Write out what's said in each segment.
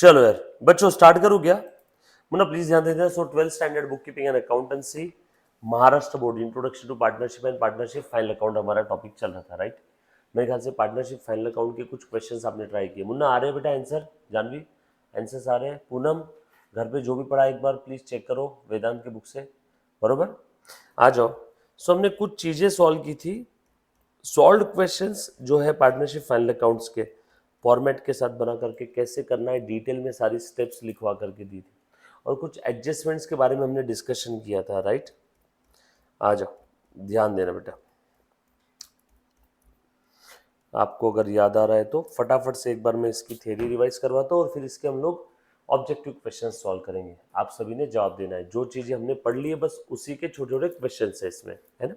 चलो यार बच्चों स्टार्ट करूँ क्या? मुन्ना प्लीज ध्यान देना। So 12th standard book keeping and accountancy, Maharashtra board, introduction to partnership and partnership final account हमारा टॉपिक चल रहा था, राइट? मेरे ख्याल से पार्टनरशिप फाइनल अकाउंट के कुछ क्वेश्चंस आपने ट्राई किए। मुन्ना आ रहे हैं बेटा आंसर? जानवी आंसर्स आ रहे हैं? पूनम घर पे जो भी पढ़ा एक बार प्लीज चेक करो वेदांत के बुक से, बरोबर? आ जाओ। सो हमने कुछ चीजें सॉल्व की थी। सॉल्व क्वेश्चंस जो है पार्टनरशिप फाइनल अकाउंट्स के फॉर्मेट के साथ बना करके कैसे करना है डिटेल में सारी स्टेप्स लिखवा करके दी थी, और कुछ एडजस्टमेंट्स के बारे में हमने डिस्कशन किया था, राइट? आ जाओ, ध्यान देना बेटा। आपको अगर याद आ रहा है तो फटाफट से एक बार मैं इसकी थ्योरी रिवाइज करवाता हूँ और फिर इसके हम लोग ऑब्जेक्टिव क्वेश्चन सॉल्व करेंगे। आप सभी ने जवाब देना है, जो चीजें हमने पढ़ ली है बस उसी के छोटे छोटे क्वेश्चन है इसमें, है ना?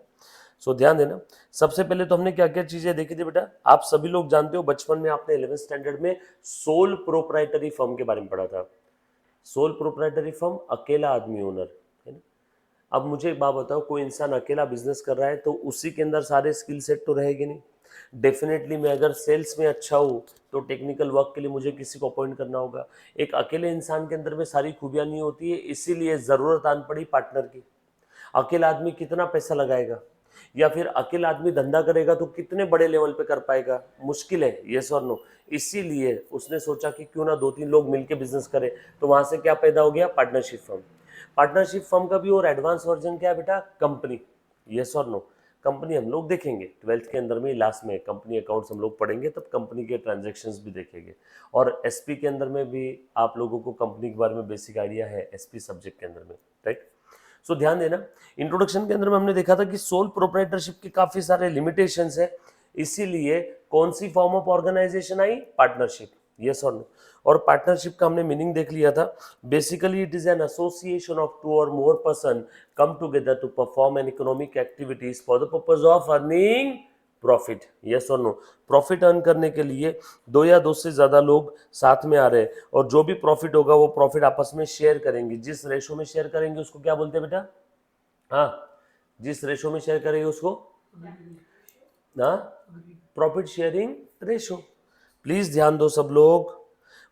सो ध्यान देना। सबसे पहले तो हमने क्या क्या चीजें देखी थी बेटा? आप सभी लोग जानते हो बचपन में आपने 11th स्टैंडर्ड में सोल प्रोप्राइटरी फर्म के बारे में पढ़ा था। सोल प्रोप्राइटरी फर्म, अकेला आदमी ओनर, है ना? अब मुझे एक बात बताओ, कोई इंसान अकेला बिजनेस कर रहा है तो उसी के अंदर सारे स्किल सेट तो रहेगी नहीं। डेफिनेटली मैं अगर सेल्स में अच्छा हूँ तो टेक्निकल वर्क के लिए मुझे किसी को अपॉइंट करना होगा। एक अकेले इंसान के अंदर में सारी खूबियां नहीं होती है, इसीलिए जरूरत आन पड़ी पार्टनर की। अकेला आदमी कितना पैसा लगाएगा, या फिर अकेला आदमी धंधा करेगा तो कितने बड़े लेवल पे कर पाएगा? मुश्किल है, यस और नो। इसीलिए उसने सोचा कि क्यों ना दो तीन लोग मिलकर बिजनेस करें, तो वहां से क्या पैदा हो गया? Partnership firm. पार्टनरशिप फर्म का भी और एडवांस वर्जन क्या है बेटा? कंपनी, यस और नो। कंपनी हम लोग देखेंगे 12th के अंदर में, लास्ट में कंपनी अकाउंट्स हम लोग पढ़ेंगे तब कंपनी के ट्रांजैक्शंस भी देखेंगे। और एसपी के अंदर में भी आप लोगों को कंपनी के बारे में बेसिक आइडिया है एसपी सब्जेक्ट के अंदर में, राइट? सो ध्यान देना। इंट्रोडक्शन के अंदर में हमने देखा था कि सोल प्रोप्राइटरशिप के काफी सारे लिमिटेशंस है, इसीलिए कौन सी फॉर्म ऑफ ऑर्गेनाइजेशन आई? पार्टनरशिप, यस और नो। और पार्टनरशिप का हमने मीनिंग देख लिया था। Basically it is an association of two or more person come together to perform an economic activities for the purpose of earning profit, yes or no? Profit earn करने के लिए दो या दो से ज्यादा लोग साथ में आ रहे हैं, और जो भी प्रॉफिट होगा वो प्रॉफिट आपस में शेयर करेंगे। जिस रेशो में शेयर करेंगे उसको क्या बोलते हैं बेटा? हाँ, जिस रेशो में शेयर करेंगे उसको, हाँ, प्रॉफिट शेयरिंग रेशो। प्लीज ध्यान दो सब लोग।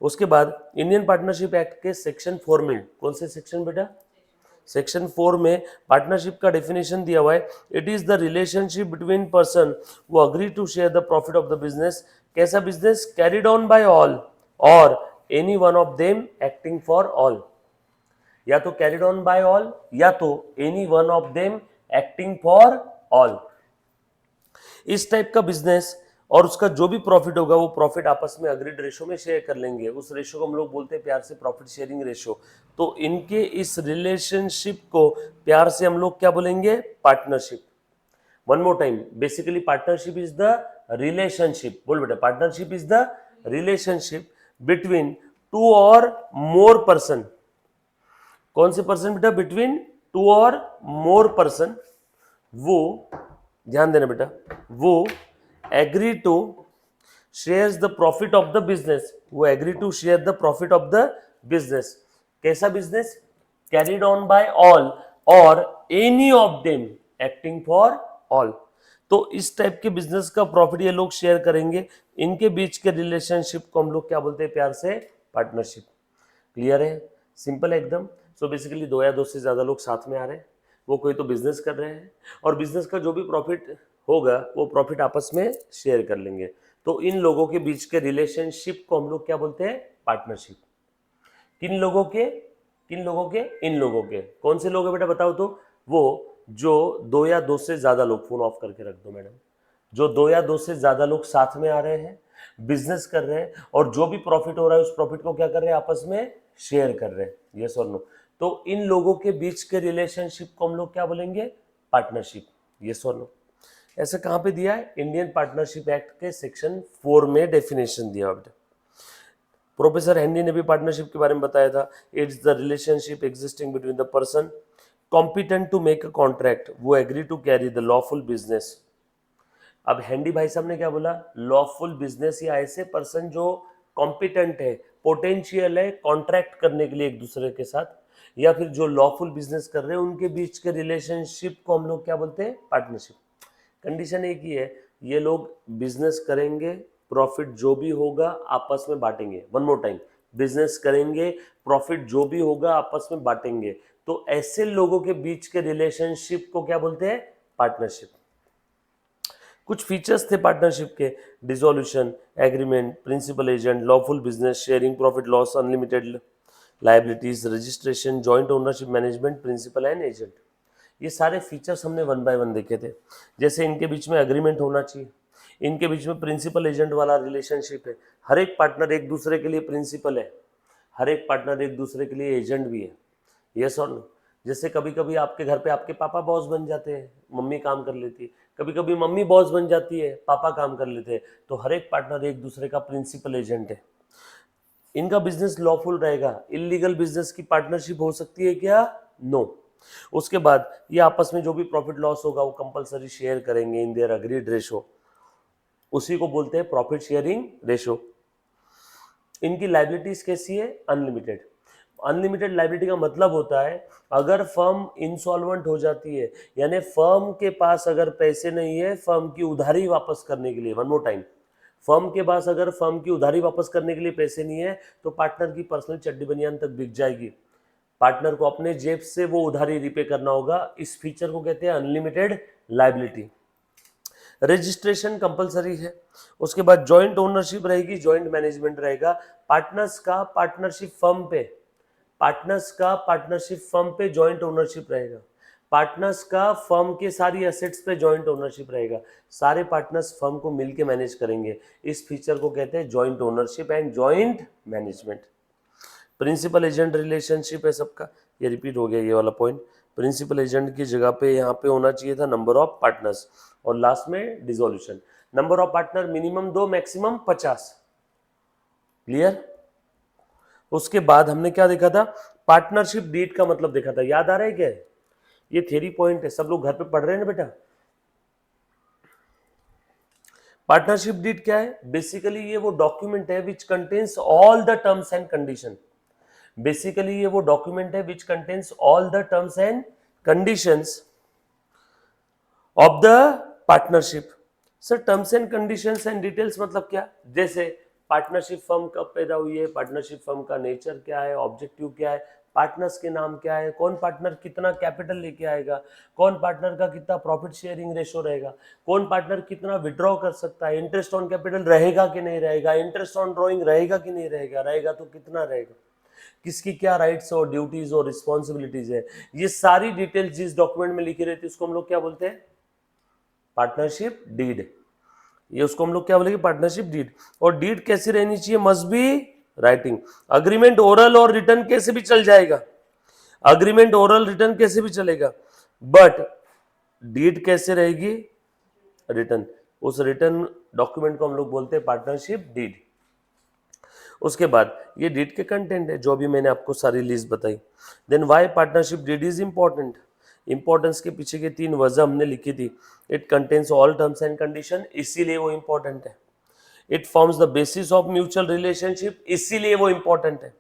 उसके बाद इंडियन पार्टनरशिप एक्ट के सेक्शन 4 में, कौन से सेक्शन बेटा? सेक्शन 4 में पार्टनरशिप का डेफिनेशन दिया हुआ है। It is the relationship between person who agree to share the profit of the business. कैसा business? Carried on by all or any one of them acting for all. या तो carried on by all या तो any one of them acting for all. इस type का business, और उसका जो भी प्रॉफिट होगा वो प्रॉफिट आपस में अग्रीड रेशो में शेयर कर लेंगे। उस रेशो को हम लोग बोलते हैं प्यार से प्रॉफिट शेयरिंग रेशो। तो इनके इस रिलेशनशिप को प्यार से हम लोग क्या बोलेंगे? Partnership. One more time, basically partnership is the relationship, बोल बेटा, partnership is the relationship between two or more person. कौन से पर्सन बेटा? Between two or more person. वो, ध्यान देना बेटा, who agree to shares the profit of the business. Who agree to share the profit of the business. कैसा business? Carried on by all or any of them acting for all. तो इस type के business का profit ये लोग share करेंगे। इनके बीच के रिलेशनशिप को हम लोग क्या बोलते हैं प्यार से? पार्टनरशिप। क्लियर है? सिंपल है एकदम। सो बेसिकली दो या दो से ज्यादा लोग साथ में आ रहे हैं, वो कोई तो बिजनेस कर रहे हैं, और बिजनेस का जो भी प्रॉफिट होगा वो प्रॉफिट आपस में शेयर कर लेंगे। तो इन लोगों के बीच के रिलेशनशिप को हम लोग क्या बोलते हैं? पार्टनरशिप। किन लोगों के? किन लोगों के? इन लोगों के। कौन से लोग हैं बेटा बताओ तो? वो जो दो या दो से ज्यादा लोग, फोन ऑफ करके रख दो मैडम, जो दो या दो से ज्यादा लोग साथ में आ रहे हैं, बिजनेस कर रहे हैं, और जो भी प्रॉफिट हो रहा है उस प्रॉफिट को क्या कर रहे हैं? आपस में शेयर कर रहे हैं, यस और नो। तो इन लोगों के बीच के रिलेशनशिप को हम लोग क्या बोलेंगे? पार्टनरशिप, यस और नो। ऐसा कहां पे दिया है? इंडियन पार्टनरशिप एक्ट के सेक्शन 4 में डेफिनेशन दिया बेटा। प्रोफेसर हैंडी ने भी पार्टनरशिप के बारे में बताया था। It's the relationship existing between the person competent to make a contract who agree to carry the lawful business. अब हैंडी भाई साहब ने क्या बोला? लॉफुल बिजनेस, या ऐसे पर्सन जो कॉम्पिटेंट है, पोटेंशियल है कॉन्ट्रैक्ट करने के लिए एक दूसरे के साथ, या फिर जो लॉफुल बिजनेस कर रहे हैं उनके बीच के रिलेशनशिप को हम लोग क्या बोलते हैं? पार्टनरशिप। कंडीशन एक ही है, ये लोग बिजनेस करेंगे, प्रॉफिट जो भी होगा आपस में बांटेंगे। वन मोर टाइम, बिजनेस करेंगे, प्रॉफिट जो भी होगा आपस में बांटेंगे। तो ऐसे लोगों के बीच के रिलेशनशिप को क्या बोलते हैं? पार्टनरशिप। कुछ फीचर्स थे पार्टनरशिप के, dissolution, agreement, principal agent, lawful business, sharing profit loss, unlimited liabilities, registration, joint ownership, management, principal and agent. ये सारे फीचर्स हमने वन बाय वन देखे थे। जैसे इनके बीच में एग्रीमेंट होना चाहिए, इनके बीच में प्रिंसिपल एजेंट वाला रिलेशनशिप है, हर एक पार्टनर एक दूसरे के लिए प्रिंसिपल है, हर एक पार्टनर एक दूसरे के लिए एजेंट भी है। यस और नो? जैसे कभी कभी आपके घर पे आपके पापा बॉस बन जाते हैं, मम्मी काम कर लेती है, कभी कभी मम्मी बॉस बन जाती है, पापा काम कर लेते हैं। तो हर एक पार्टनर एक दूसरे का प्रिंसिपल एजेंट है। इनका बिजनेस लॉफुल रहेगा। इलीगल बिजनेस की पार्टनरशिप हो सकती है क्या? नो। उसके बाद ये आपस में जो भी प्रॉफिट लॉस होगा वो कंपलसरी शेयर करेंगे इन देयर अग्रीड रेशो, उसी को बोलते हैं प्रॉफिट शेयरिंग रेशो। इनकी लाइबिलिटीज कैसी है? अनलिमिटेड। अनलिमिटेड लाइबिलिटी का मतलब होता है अगर फर्म इंसॉल्वेंट हो जाती है, यानी फर्म के पास अगर पैसे नहीं है फर्म की उधारी वापस करने के लिए, वन मोर टाइम, फर्म के पास अगर फर्म की उधारी वापस करने के लिए पैसे नहीं है तो पार्टनर की पर्सनल चड्डी बनियान तक बिक जाएगी। पार्टनर को अपने जेब से वो उधारी रिपे करना होगा। इस फीचर को कहते हैं अनलिमिटेड लाइबिलिटी। रजिस्ट्रेशन कंपलसरी है। उसके बाद जॉइंट ओनरशिप रहेगी, जॉइंट मैनेजमेंट रहेगा। पार्टनर्स का पार्टनरशिप फर्म पे, पार्टनर्स का पार्टनरशिप फर्म पे जॉइंट ओनरशिप रहेगा। पार्टनर्स का फर्म के सारी एसेट्स पे जॉइंट ओनरशिप रहेगा। सारे पार्टनर्स फर्म को मिलके मैनेज करेंगे। इस फीचर को कहते हैं joint ownership and joint management. Principal agent relationship है सबका, ये रिपीट हो गया ये वाला पॉइंट। प्रिंसिपल एजेंट की जगह पे यहाँ पे होना चाहिए था नंबर ऑफ पार्टनर्स, और लास्ट में dissolution. Number of partner minimum 2, maximum 50। Clear? उसके बाद हमने क्या देखा था? पार्टनरशिप डीड का मतलब देखा था, याद आ रहा है क्या? ये थ्योरी पॉइंट है, सब लोग घर पे पढ़ रहे हैं ना बेटा? पार्टनरशिप डीड क्या है? बेसिकली ये वो डॉक्यूमेंट है which contains all the terms and condition. Basically ये वो डॉक्यूमेंट है which contains all the terms and conditions of the partnership. Sir terms and conditions and details मतलब क्या? जैसे पार्टनरशिप फर्म कब पैदा हुई है, पार्टनरशिप फर्म का नेचर क्या है, ऑब्जेक्टिव क्या है, पार्टनर्स के नाम क्या है, कौन पार्टनर कितना कैपिटल लेके आएगा, कौन पार्टनर का कितना प्रॉफिट शेयरिंग रेशो रहेगा, कौन पार्टनर कितना विड्रॉ कर सकता है, इंटरेस्ट ऑन कैपिटल रहेगा कि नहीं रहेगा, इंटरेस्ट ऑन ड्रॉइंग रहेगा कि नहीं रहेगा, रहेगा तो कितना रहेगा, किसकी क्या राइट्स और ड्यूटीज और रिस्पॉन्सिबिलिटीज है, ये सारी डिटेल्स जिस डॉक्यूमेंट में लिखी रहती है उसको हम लोग क्या बोलते हैं? Partnership deed. ये उसको हम लोग क्या बोलेंगे? Partnership deed. और डीड कैसी रहनी चाहिए? Must be writing. Agreement oral और रिटर्न कैसे भी चल जाएगा, अग्रीमेंट ओरल रिटर्न कैसे भी चलेगा, बट डीड कैसे रहेगी? रिटर्न। उस रिटर्न डॉक्यूमेंट को हम लोग बोलते हैं पार्टनरशिप डीड। उसके बाद ये डीड के कंटेंट है जो अभी मैंने आपको सारी लिस्ट बताई। Then why partnership deed is important? Importance के पीछे की 3 वजह हमने लिखी थी। It contains all terms and condition, इसीलिए वो इंपॉर्टेंट है। It forms the basis of mutual relationship, इसीलिए वो इंपॉर्टेंट है।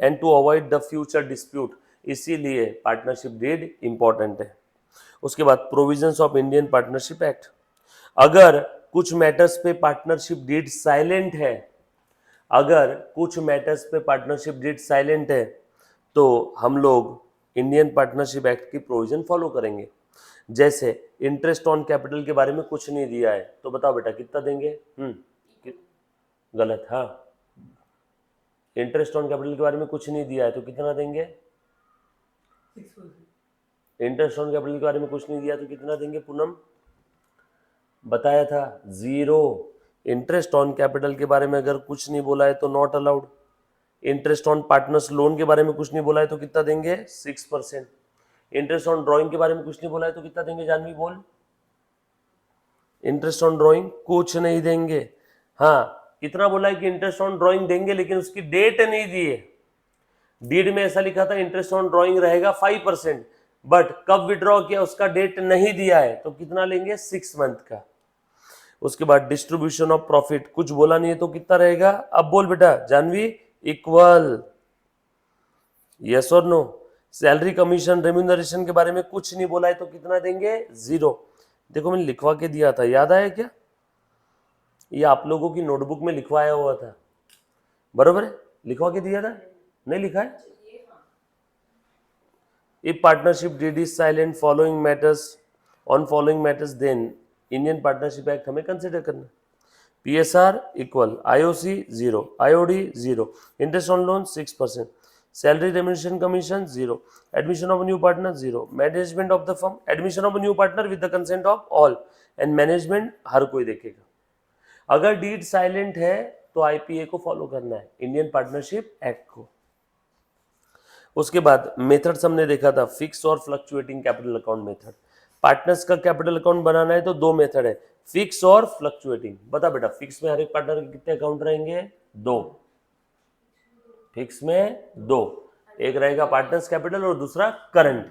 And to avoid the future dispute, इसीलिए पार्टनरशिप डीड इंपॉर्टेंट है। उसके बाद provisions of Indian partnership act. अगर कुछ मैटर्स पे पार्टनरशिप डीड साइलेंट है, अगर कुछ मैटर्स पे पार्टनरशिप डीड साइलेंट है तो हम लोग इंडियन पार्टनरशिप एक्ट की प्रोविजन फॉलो करेंगे। जैसे इंटरेस्ट ऑन कैपिटल के बारे में कुछ नहीं दिया है तो बताओ बेटा कितना देंगे? गलत। हाँ, इंटरेस्ट ऑन कैपिटल के बारे में कुछ नहीं दिया है तो कितना देंगे? 6%। इंटरेस्ट ऑन कैपिटल के बारे में कुछ नहीं दिया तो कितना देंगे? पूनम बताया था 0। इंटरेस्ट ऑन कैपिटल के बारे में अगर कुछ नहीं बोला है तो not allowed. Interest on partners loan के बारे में कुछ नहीं बोला है तो कितना देंगे? 6%। इंटरेस्ट ऑन ड्राइंग के बारे में कुछ नहीं बोला है तो कितना देंगे? जानवी बोल। इंटरेस्ट ऑन ड्राइंग कुछ नहीं देंगे। हाँ, कितना बोला है कि इंटरेस्ट ऑन ड्राइंग देंगे, लेकिन उसकी डेट नहीं दी है। डीड में ऐसा लिखा था इंटरेस्ट ऑन ड्राइंग रहेगा 5%, बट कब विड्रॉ किया उसका डेट नहीं दिया है तो कितना लेंगे? 6 मंथ का। उसके बाद डिस्ट्रीब्यूशन ऑफ प्रॉफिट कुछ बोला नहीं है तो कितना रहेगा? अब बोल बेटा जानवी। इक्वल। यस और नो? सैलरी कमीशन रेम्यूनरेशन के बारे में कुछ नहीं बोला है तो कितना देंगे? 0। देखो मैंने लिखवा के दिया था, याद आया क्या? ये आप लोगों की नोटबुक में लिखवाया हुआ था, बरोबर है? लिखवा के दिया था, नहीं लिखा है? If partnership deed is silent following matters on following matters, then Indian Partnership Act हमें कंसिडर करना है। PSR equal IOC 0, IOD 0, interest on loan 6%, salary remuneration commission 0, admission of new partner 0, management of the firm, admission of new partner with the consent of all and management हर कोई देखेगा। अगर deed silent है तो IPA को follow करना है, Indian partnership act को। उसके बाद मेथड्स हमने देखा था, फिक्स और fluctuating capital account method. Partners का कैपिटल अकाउंट बनाना है तो दो मेथड है, फिक्स और फ्लक्चुएटिंग। बता बेटा, फिक्स में हर एक पार्टनर के कितने अकाउंट रहेंगे? 2। फिक्स में 2, एक रहेगा पार्टनर्स कैपिटल और दूसरा करंट,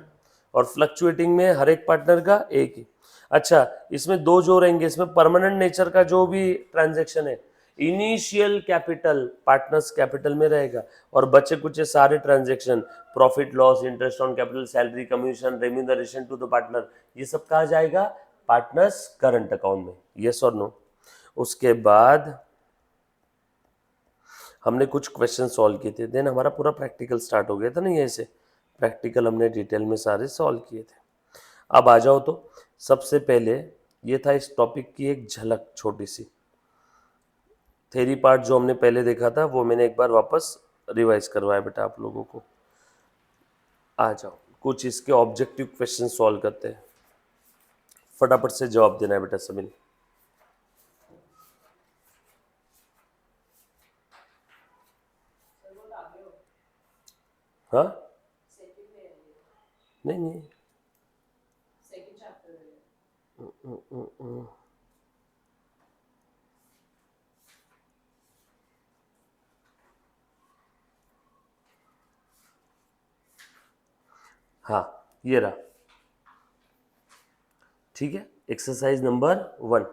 और फ्लक्चुएटिंग में हर एक पार्टनर का एक ही। अच्छा, इसमें 2 जो रहेंगे, इसमें परमानेंट नेचर का जो भी ट्रांजैक्शन है, इनिशियल कैपिटल पार्टनर्स कैपिटल में रहेगा, और बचे कुछ सारे transaction, profit loss, interest on capital, salary commission, remuneration to the partner, ये सब कहा जाएगा पार्टनर्स करंट अकाउंट में। यस और नो? उसके बाद हमने कुछ क्वेश्चन सॉल्व किए थे, देन हमारा पूरा प्रैक्टिकल स्टार्ट हो गया था ना, ये ऐसे प्रैक्टिकल हमने डिटेल में सारे सॉल्व किए थे। अब आ जाओ, तो सबसे पहले ये था इस टॉपिक की एक झलक, छोटी सी थ्योरी पार्ट जो हमने पहले देखा था वो मैंने एक बार वापस रिवाइज करवाया बेटा आप लोगों को। आ जाओ, कुछ इसके ऑब्जेक्टिव क्वेश्चन सॉल्व करते हैं, फटाफट से जवाब देना है बेटा सभी ने। हाँ, नहीं नहीं, हाँ ये रहा, ठीक है। एक्सरसाइज नंबर 1,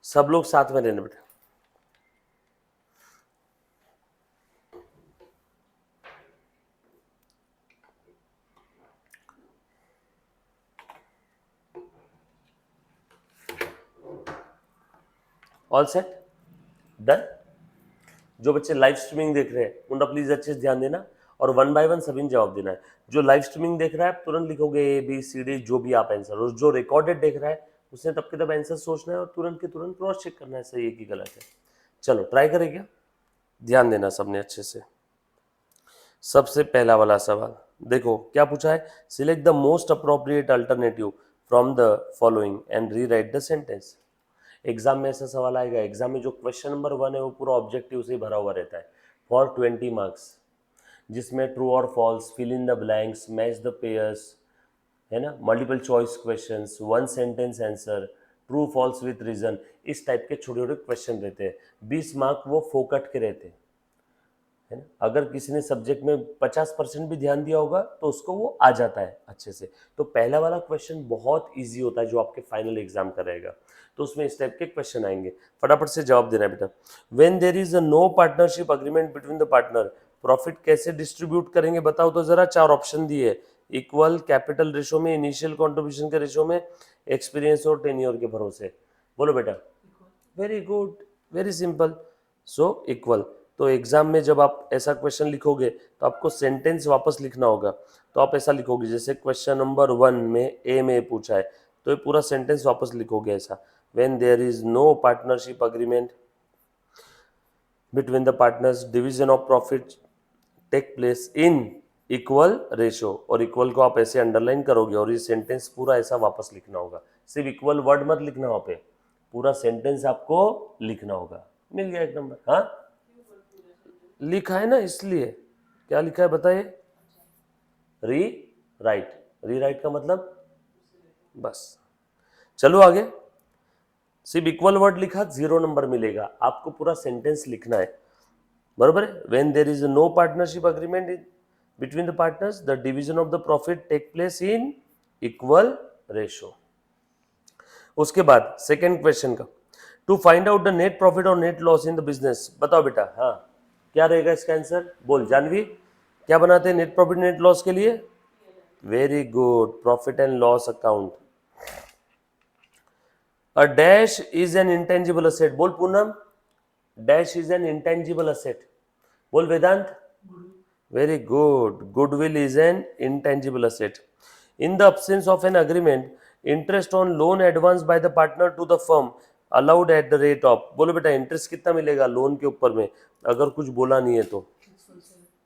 सब लोग साथ में रहना बेटा। All set, done. जो बच्चे लाइव स्ट्रीमिंग देख रहे हैं उनका प्लीज अच्छे से ध्यान देना और 1 बाय 1 सभी ने जवाब देना है। जो लाइव स्ट्रीमिंग देख रहा है आप तुरंत लिखोगे ABCD जो भी आप आंसर, और जो रिकॉर्डेड देख रहा है उसने तब के तब आंसर सोचना है और तुरंत के तुरंत क्रॉस चेक करना है सही है कि गलत है। चलो ट्राई करें क्या? ध्यान देना सबने अच्छे से। सबसे पहला वाला सवाल देखो क्या पूछा है, select the most appropriate alternative from the following and rewrite the sentence. Exam में ऐसा सवाल आएगा, एग्जाम में जो क्वेश्चन नंबर 1 है वो पूरा ऑब्जेक्टिव से भरा हुआ रहता है फॉर 20 मार्क्स, जिसमें ट्रू और false, fill in the blanks, match the pairs, है ना, multiple choice questions, 1 sentence answer, true false with reason, इस टाइप के छोटे छोटे क्वेश्चन रहते हैं। 20 मार्क वो फोकट के रहते हैं, है ना। अगर किसी ने सब्जेक्ट में 50% भी ध्यान दिया होगा तो उसको वो आ जाता है अच्छे से। तो पहला वाला क्वेश्चन बहुत इजी होता है जो आपके फाइनल एग्जाम का रहेगा, तो उसमें इस टाइप के क्वेश्चन आएंगे, फटाफट से जवाब देना है बेटा। When there is a no partnership agreement between the partner, profit कैसे डिस्ट्रीब्यूट करेंगे बताओ तो जरा। 4 ऑप्शन दिए, इक्वल, कैपिटल रेशो में, इनिशियल कॉन्ट्रीब्यूशन के रेशो में, एक्सपीरियंस और टेन्योर के भरोसे। बोलो बेटा। Very good, very simple, so equal. तो एग्जाम में जब आप ऐसा क्वेश्चन लिखोगे तो आपको सेंटेंस वापस लिखना होगा, तो आप ऐसा लिखोगे जैसे क्वेश्चन नंबर 1 में ए में पूछा है तो ये पूरा सेंटेंस वापस लिखोगे ऐसा, when there is no partnership agreement between the partners, division of profit take place in equal ratio, और इक्वल को आप ऐसे अंडरलाइन करोगे और ये सेंटेंस पूरा ऐसा वापस लिखना होगा। सिर्फ इक्वल वर्ड मत लिखना, वहाँ पे पूरा सेंटेंस आपको लिखना होगा। मिल गया एक नंबर। हाँ लिखा है ना, इसलिए क्या लिखा है बताइए, री राइट। री राइट का मतलब बस। चलो आगे, सिर्फ इक्वल वर्ड लिखा 0 नंबर मिलेगा, आपको पूरा सेंटेंस लिखना है, बरोबर है। When there is no partnership agreement between the partners, the division of the profit take place in equal ratio. उसके बाद सेकेंड क्वेश्चन का, to find out the net profit or net loss in the business, बताओ बेटा। हाँ क्या रहेगा इसका answer, बोल जानवी। क्या बनाते हैं नेट प्रॉफिट नेट लॉस के लिए? Very good, profit and loss account. A dash is an intangible asset, बोल Poonam. Dash is an intangible asset, बोल Vedant. Very good. Goodwill is an intangible asset. In the absence of an agreement, interest on loan advanced by the partner to the firm allowed at the rate of, बोलो बेटा interest कितना मिलेगा loan के ऊपर में, अगर कुछ बोला नहीं है तो।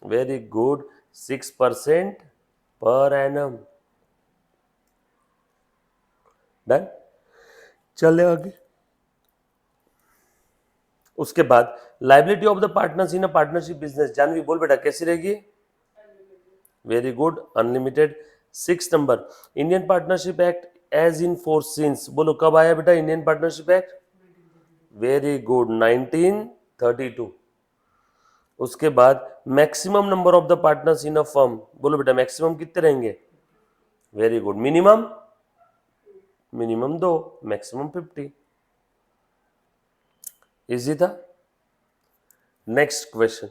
Very good, 6% per annum. Done, चले आगे। उसके बाद liability of the partners in a partnership business, Janvi बोल बेटा कैसी रहेगी? Very good, unlimited. 6 number, Indian partnership act as in force since, बोलो कब आया बेटा Indian partnership act? Very good, 1932। उसके बाद maximum number of the partners in a firm, बोलो बेटा मैक्सिमम कितने रहेंगे? Very good, minimum? Minimum 2, maximum 50। Easy था। Next question,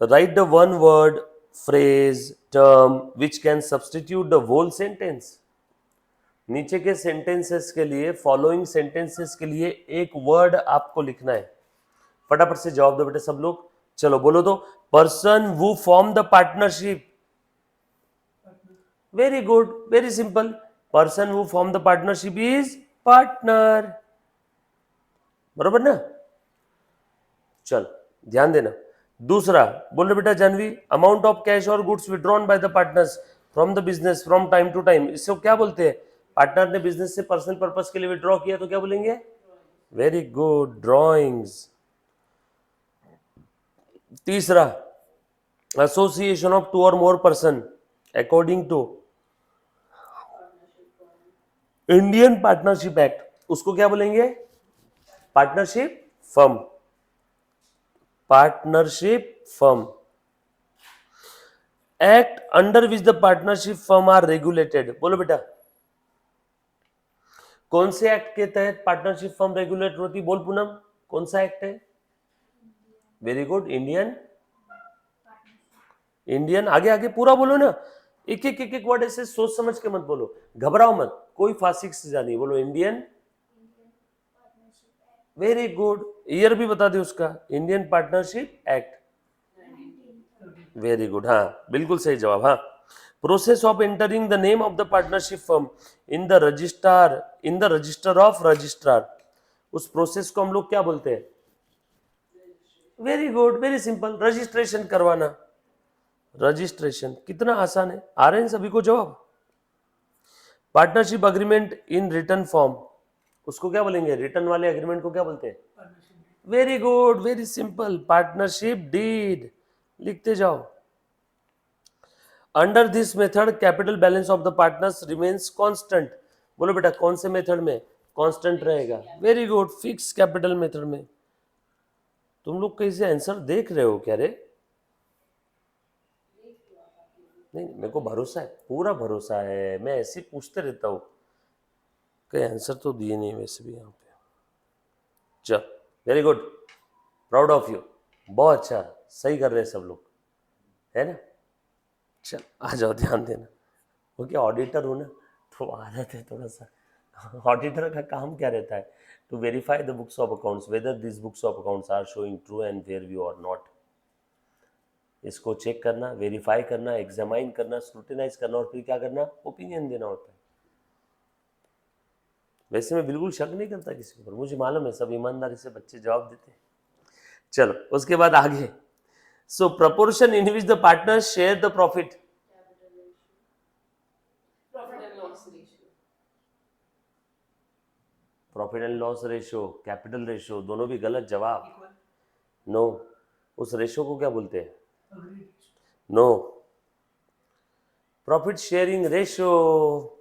write the one word phrase term which can substitute the whole sentence. नीचे के sentences के लिए, फॉलोइंग सेंटेंसेस के लिए एक वर्ड आपको लिखना है। फटाफट से जवाब दो बेटे सब लोग, चलो बोलो तो। Person who form the partnership, very good, very simple, person who form the partnership is partner, बरोबर ना? चल ध्यान देना। दूसरा बोल रहे बेटा जानवी, अमाउंट ऑफ कैश और goods withdrawn by the partners from the business from time to time, इसको क्या बोलते हैं? पार्टनर ने बिजनेस से पर्सनल पर्पस के लिए विड्रॉ किया तो क्या बोलेंगे? Very good, drawings. तीसरा, एसोसिएशन ऑफ 2 और more person according to Indian partnership act, उसको क्या बोलेंगे? Partnership firm, partnership firm. Act under which the partnership firm are regulated, बोलो बेटा कौन से एक्ट के तहत पार्टनरशिप फर्म रेगुलेट होती? बोल पूनम, कौन सा एक्ट है? वेरी गुड, इंडियन, इंडियन, आगे आगे पूरा बोलो ना, एक एक एक एक वर्ड ऐसे सोच समझ के मत बोलो, घबराओ मत, कोई फासिक से जानी, बोलो इंडियन। वेरी गुड, ईयर भी बता दे उसका, Indian partnership act. Very good, हाँ बिल्कुल सही जवाब। हाँ, process of entering the name of the partnership firm in the registrar, in the register of registrar, उस प्रोसेस को हम लोग क्या बोलते हैं? Very good, very simple, registration करवाना। रजिस्ट्रेशन कितना आसान है, आ रहे हैं सभी को जवाब? Partnership agreement in return form, उसको क्या बोलेंगे? रिटर्न वाले अग्रीमेंट को क्या बोलते हैं? Very good, very simple, partnership deed, लिखते जाओ। Under this method capital balance of the partners remains constant, बोलो बेटा कौन से मेथड में कांस्टेंट रहेगा? Very good, fix capital method में। तुम लोग कैसे आंसर देख रहे हो क्या रे? नहीं, मेरे को भरोसा है, पूरा भरोसा है, मैं ऐसे पूछते रहता हूँ। कई आंसर तो दिए नहीं वैसे भी यहाँ पे। चल very good, proud of you, बहुत अच्छा, सही कर रहे हैं सब लोग, है ना? चल आ जाओ, ध्यान देना। वो क्या ऑडिटर हो ना, तो आदत है थोड़ा सा। ऑडिटर का काम क्या रहता है? To verify the books of accounts whether this books of accounts are showing true and fair view और नॉट। इसको चेक करना, वेरीफाई करना, एग्जामाइन करना, स्क्रूटिनाइज करना और फिर क्या करना? ओपिनियन देना होता है। वैसे मैं बिल्कुल शक नहीं करता किसी पर, मुझे मालूम है सब ईमानदारी से बच्चे जवाब देते हैं। चलो उसके बाद आगे, so proportion in which the partners share the profit, profit and loss ratio, capital ratio, दोनों भी गलत जवाब। नो, उस रेशियो को क्या बोलते हैं? No, profit sharing ratio.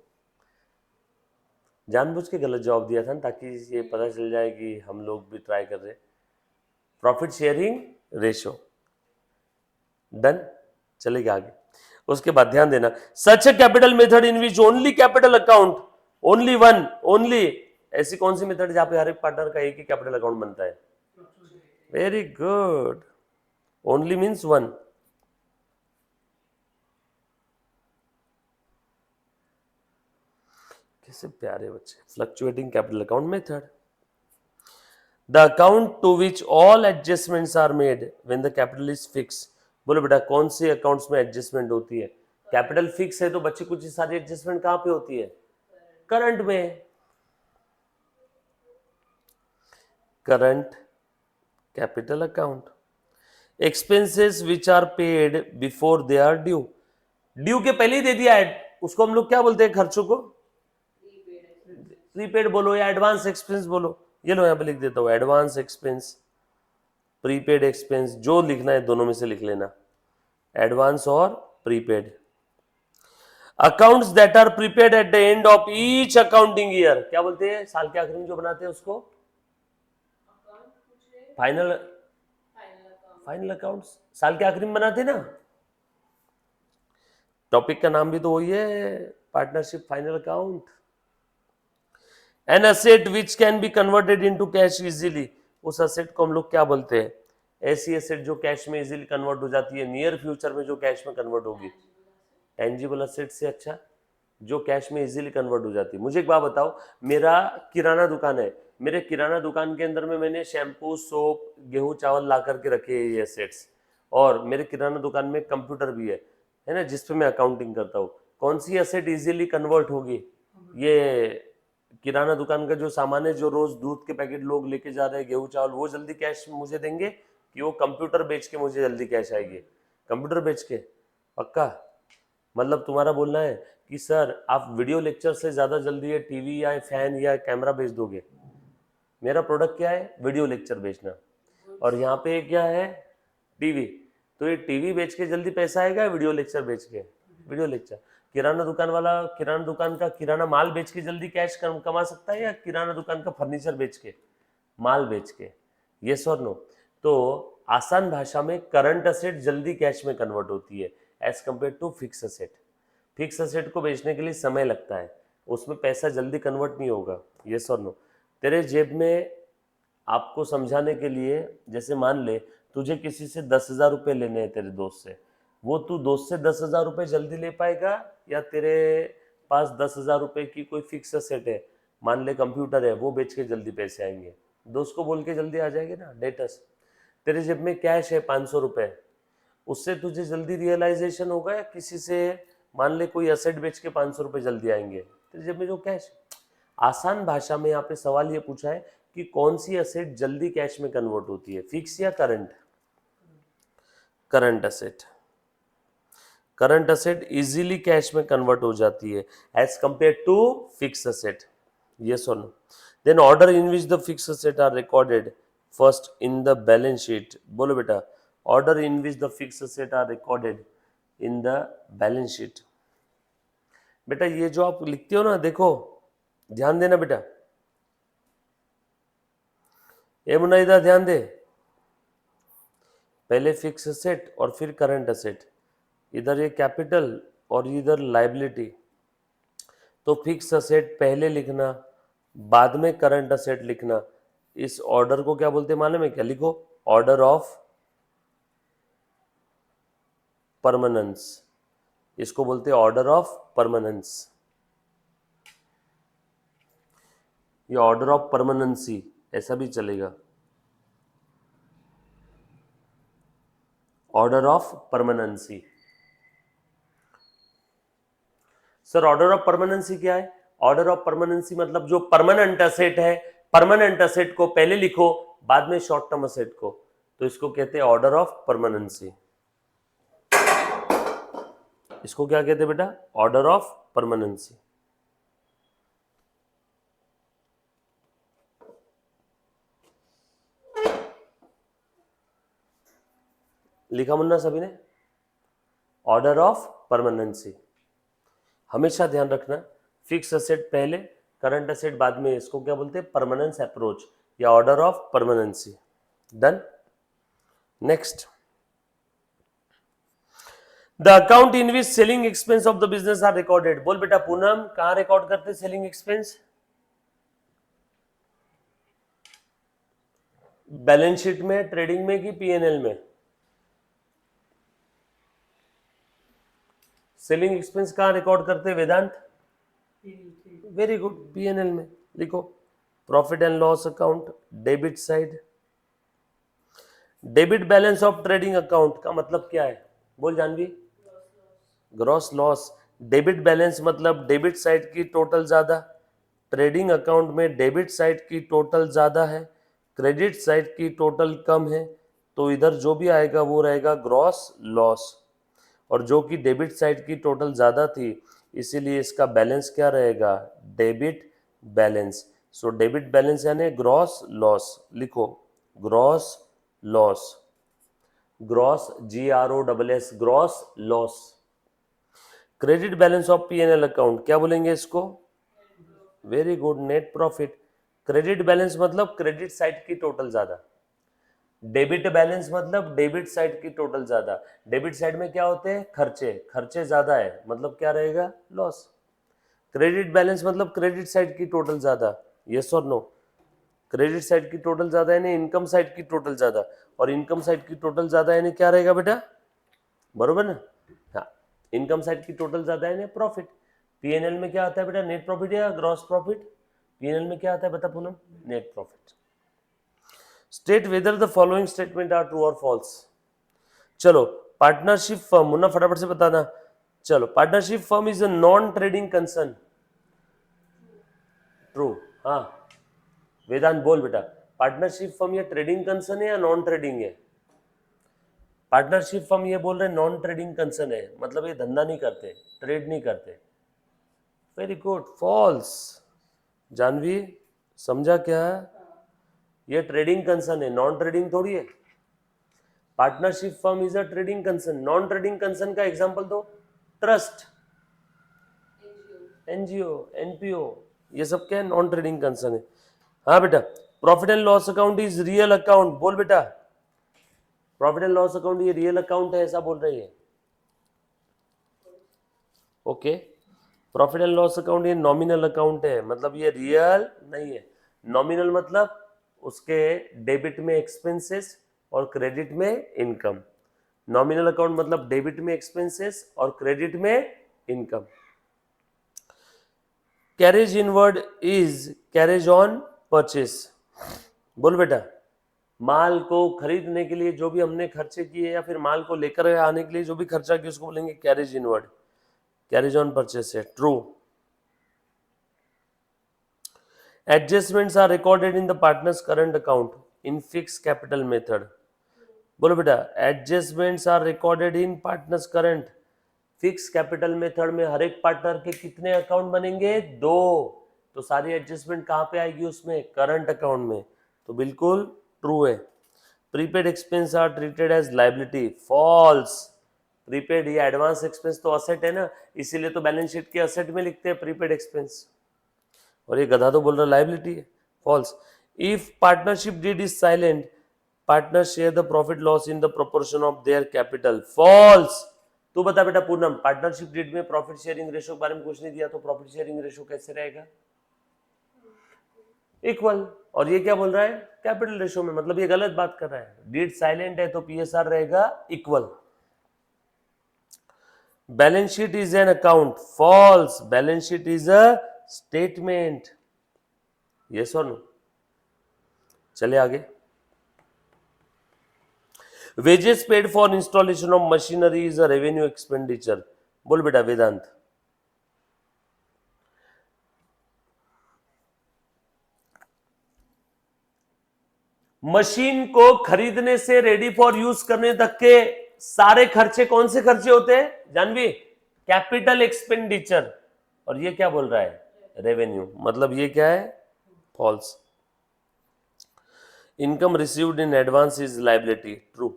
जानबूझ के गलत जवाब दिया था ना, ताकि ये पता चल जाए कि हम लोग भी ट्राई कर रहे हैं। प्रॉफिट शेयरिंग रेशियो, डन, चलेगा आगे। उसके बाद ध्यान देना, such a capital method in which only capital account, only one, only, ऐसी कौन सी मेथड जहां पे हर एक पार्टनर का एक ही कैपिटल अकाउंट बनता है? Very good, only means one. कैसे प्यारे बच्चे, fluctuating capital account method. The account to which all adjustments are made when the capital is fix. बोलो बेटा कौन से अकाउंट्स में एडजस्टमेंट होती है? कैपिटल फिक्स है तो बच्चे कुछ सारी एडजस्टमेंट कहां पे होती है? करंट में। Current capital account. Expenses which are paid before they are due. Due के पहले ही दे दिया है, उसको हम लोग क्या बोलते हैं? खर्चों को प्रीपेड बोलो या एडवांस एक्सपेंस बोलो। ये लो यहां पे लिख देता हूं, एडवांस एक्सपेंस, प्रीपेड एक्सपेंस, जो लिखना है दोनों में से लिख लेना, एडवांस और prepaid. Accounts that are prepaid at the end of each accounting year, क्या बोलते हैं? साल के आखिर में जो बनाते हैं उसको फाइनल, फाइनल अकाउंट्स साल के आखिरी में बनाते हैं ना। टॉपिक का नाम भी तो वही है, partnership final account. An asset which can be converted into cash easily, उस असेट को हम लोग क्या बोलते हैं? ऐसी असेट जो कैश में इजीली कन्वर्ट हो जाती है, नियर फ्यूचर में जो कैश में कन्वर्ट होगी। टेंजिबल असेट से अच्छा, जो कैश में इजीली कन्वर्ट हो जाती है। मुझे एक बात बताओ, मेरा किराना दुकान है, मेरे किराना दुकान के अंदर में मैंने शैम्पू, सोप, गेहूं, चावल ला करके रखे हैं ये असेट्स, और मेरे किराना दुकान में कंप्यूटर भी है ना, जिसपे मैं अकाउंटिंग करता हूँ। कौन सी असेट इजीली कन्वर्ट होगी? ये किराना दुकान का जो सामान है, जो रोज दूध के पैकेट लोग लेके जा रहे हैं, गेहूं चावल, वो जल्दी कैश मुझे देंगे कि वो कंप्यूटर बेच के मुझे जल्दी कैश आएगी? कंप्यूटर बेच के। पक्का? मतलब तुम्हारा बोलना है कि सर आप वीडियो लेक्चर से ज्यादा जल्दी ये टीवी या फैन या कैमरा बेच दोगे? मेरा प्रोडक्ट क्या है? वीडियो लेक्चर बेचना। और यहाँ पे क्या है? टीवी। तो ये टीवी बेच के जल्दी पैसा आएगा, वीडियो लेक्चर बेच के? Video lecture. किराना दुकान वाला किराना दुकान का किराना माल बेच के जल्दी कैश कमा सकता है, या किराना दुकान का फर्नीचर बेच के, माल बेच के? यस और नो? तो आसान भाषा में करंट असेट जल्दी कैश में कन्वर्ट होती है as compare to fix asset. Fix asset को बेचने के लिए समय लगता है, उसमें पैसा जल्दी कन्वर्ट नहीं होगा। यस और नो? तेरे जेब में, आपको समझाने के लिए, जैसे मान ले तुझे किसी से 10,000 रुपये लेने हैं तेरे दोस्त से, वो तू दोस्त से 10,000 रुपये जल्दी ले पाएगा, या तेरे पास 10,000 रुपये की कोई फिक्स असेट है, मान ले कंप्यूटर है, वो बेच के जल्दी पैसे आएंगे? दोस्त को बोल के जल्दी आ जाएंगे ना, डेटस। तेरे जेब में कैश है 500 रुपये, उससे तुझे जल्दी रियलाइजेशन होगा, या किसी से मान ले कोई असेट बेच के 500 रुपये जल्दी आएंगे? तेरे जेब में जो कैश। आसान भाषा में यहाँ पे सवाल ये पूछा है कि कौन सी असेट जल्दी कैश में कन्वर्ट होती है, फिक्स या current? Current asset. Current asset easily cash में कन्वर्ट हो जाती है as compare to fix asset. Yes और no? Then order in which the fix asset are recorded first in the balance sheet. बोलो बेटा, order in which the fix asset are recorded in the balance sheet. बेटा ये जो आप लिखते हो ना, देखो ध्यान देना बेटा, ए मुनाइदा ध्यान दे, पहले फिक्स असेट और फिर करंट असेट, इधर ये कैपिटल और इधर लाइबिलिटी। तो फिक्स असेट पहले लिखना, बाद में करंट असेट लिखना। इस ऑर्डर को क्या बोलते हैं मालूम है क्या? लिखो, ऑर्डर ऑफ परमानेंस। इसको बोलते हैं ऑर्डर ऑफ परमानेंस, ये ऑर्डर ऑफ परमानेंसी, ऐसा भी चलेगा, order of permanency. Sir order of permanency क्या है? ऑर्डर ऑफ परमानेंसी मतलब जो परमानेंट असेट है, परमानेंट असेट को पहले लिखो, बाद में शॉर्ट टर्म असेट को, तो इसको कहते हैं ऑर्डर ऑफ परमानेंसी। इसको क्या कहते हैं बेटा? Order of permanency. लिखा मुन्ना सभी ने? Order of permanency. हमेशा ध्यान रखना, फिक्स असेट पहले, करंट असेट बाद में, इसको क्या बोलते हैं? परमानेंस अप्रोच या order of permanency. Done. Next, the account in which selling expense of the business are recorded. बोल बेटा पूनम, कहां रिकॉर्ड करते सेलिंग एक्सपेंस? बैलेंस शीट में, ट्रेडिंग में, कि पीएनएल में? सेलिंग एक्सपेंस कहां रिकॉर्ड करते वेदांत? वेरी गुड, पीएनएल में। लिखो profit and loss account, debit side. Debit balance of trading account का मतलब क्या है, बोल Janvi? Gross loss. Debit balance मतलब डेबिट साइड की टोटल ज्यादा, ट्रेडिंग अकाउंट में डेबिट साइड की टोटल ज्यादा है, क्रेडिट साइड की टोटल कम है, तो इधर जो भी आएगा वो रहेगा ग्रॉस लॉस। और जो कि डेबिट साइड की टोटल ज्यादा थी, इसीलिए इसका बैलेंस क्या रहेगा, debit balance. So debit balance यानी ग्रॉस लॉस, लिखो gross loss, gross GROSS, gross loss. Credit balance of P&L account क्या बोलेंगे इसको, very good, net profit. Credit balance मतलब क्रेडिट साइड की टोटल ज्यादा, डेबिट बैलेंस मतलब डेबिट साइड की टोटल ज्यादा। डेबिट साइड में क्या होते हैं, खर्चे, खर्चे ज्यादा है मतलब क्या रहेगा, लॉस। क्रेडिट बैलेंस मतलब क्रेडिट साइड की टोटल ज्यादा, यस और नो? क्रेडिट साइड की टोटल ज्यादा यानी इनकम साइड की टोटल ज्यादा, और इनकम साइड की टोटल ज्यादा यानी क्या रहेगा बेटा, बरोबर ना? हाँ, इनकम साइड की टोटल ज्यादा है ना प्रॉफिट। पीएनएल में क्या आता है बेटा, नेट प्रॉफिट या ग्रॉस प्रॉफिट? पीएनएल में क्या आता है बेटा Poonam, net profit. State whether the following statement are true और फॉल्स। चलो, पार्टनरशिप फर्म, मुन्ना फटाफट से बताना। चलो, partnership firm is a non trading concern, true. हाँ, वेदांत बोल बेटा, पार्टनरशिप फर्म ये ट्रेडिंग कंसर्न है या नॉन ट्रेडिंग है? पार्टनरशिप फर्म ये बोल रहे नॉन ट्रेडिंग कंसर्न है, मतलब ये धंधा नहीं करते, ट्रेड नहीं करते। Very good, false. जानवी समझा क्या? ये ट्रेडिंग कंसर्न है, नॉन ट्रेडिंग थोड़ी है। Partnership firm is a trading concern. Non trading concern का एग्जांपल दो, ट्रस्ट, एनजीओ, एनपीओ, ये सब क्या है, नॉन ट्रेडिंग कंसर्न है। हाँ बेटा, profit and loss account is real account, बोल बेटा, प्रॉफिट एंड लॉस अकाउंट ये रियल अकाउंट है ऐसा बोल रही है। Okay, profit and loss account ये नॉमिनल अकाउंट है, मतलब ये रियल नहीं है। नॉमिनल मतलब उसके डेबिट में एक्सपेंसेस और क्रेडिट में इनकम। नॉमिनल अकाउंट मतलब डेबिट में एक्सपेंसेस और क्रेडिट में income. Carriage inward is carriage on purchase, बोल बेटा। माल को खरीदने के लिए जो भी हमने खर्चे किए या फिर माल को लेकर आने के लिए जो भी खर्चा किया उसको बोलेंगे carriage inward, carriage on purchase है, true. Adjustments are recorded in the partner's current account in fixed capital method. बोलो बेटा, adjustments are recorded in partners current fix capital method में हर एक पार्टनर के कितने अकाउंट बनेंगे, दो। तो सारी एडजस्टमेंट कहां पे आएगी उसमें, करंट अकाउंट में, तो बिल्कुल ट्रू है। Prepaid expense are treated as liability, false. Prepaid ये एडवांस एक्सपेंस तो असेट है ना, इसीलिए तो बैलेंस शीट के असेट में लिखते हैं प्रीपेड एक्सपेंस, और ये गधा तो बोल रहा लायबिलिटी है, false. If partnership deed is silent, partner share the profit loss in the proportion of their capital, false. तू बता बेटा पूनम, पार्टनरशिप डीड में प्रॉफिट शेयरिंग रेशो के बारे में कुछ नहीं दिया, तो प्रॉफिट शेयरिंग रेशो कैसे रहेगा, इक्वल। और ये क्या बोल रहा है, कैपिटल रेशो में, मतलब ये गलत बात कर रहा है। डीड साइलेंट है तो पीएसआर रहेगा equal. Balance sheet is an account, false. Balance sheet is a statement, yes और नो? चले आगे। Wages paid for installation of machinery is a revenue expenditure, बोल बेटा वेदांत। मशीन को खरीदने से रेडी फॉर यूज करने तक के सारे खर्चे कौन से खर्चे होते हैं जानवी, कैपिटल एक्सपेंडिचर। और ये क्या बोल रहा है, रेवेन्यू, मतलब ये क्या है, false. Income received in advance is liability, true.